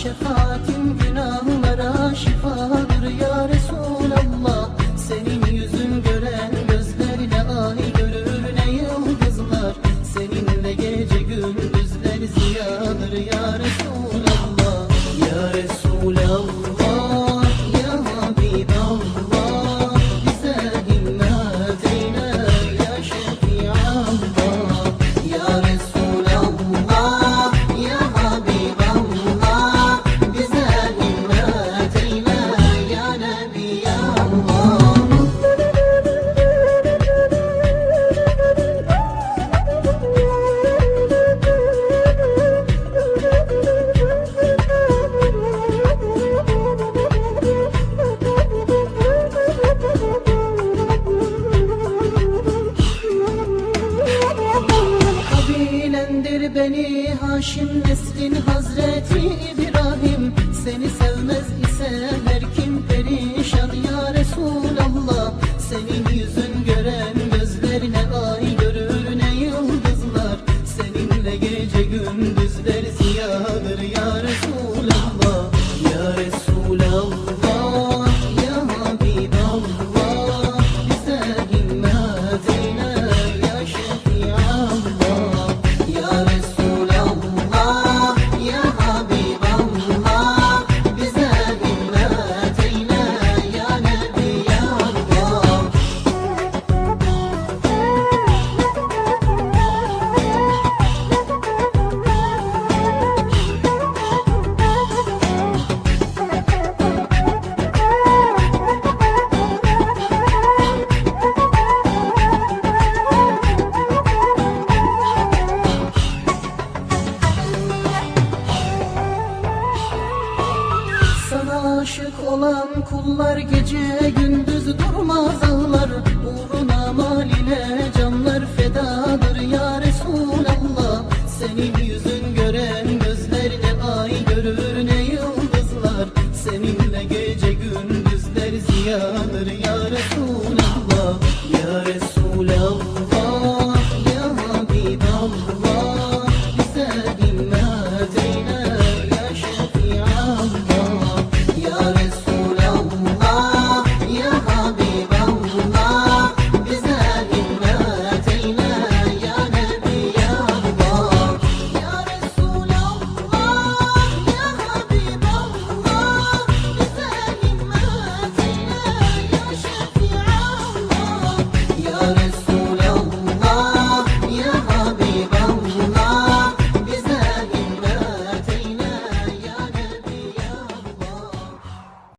şefaatin günahlara şifadır ya Resulallah. Senin yüzün gören gözlerle ay görür ne yıldızlar. Seninle gece gündüzler ziyadır ya Resulallah. Ya Resulallah, ya Habiballah, bize himmet eyle ya Şefiallah. Ya Resulallah, ya Habiballah, bize himmet eyle ya Nebiyallah. Kabilendir Beni Haşim, neslin Hazreti İbrahim. Seni sevmez ise her kim perişan ya Resulallah. Senin yüzün gören gözlerine ay görür ne yıldızlar. Seninle gece gündüzler ziyadır ya Resulallah. Ya Resulallah, ya Habiballah, bize himmet eyle ya Şefiallah. Ya Resulallah, ya Habiballah, bize himmet eyle ya Nebiyallah. Sana aşık olan kullar gece gündüz durmaz ağlar. Uğruna mal ile canlar fedadır ya Resulallah. Senin yüzün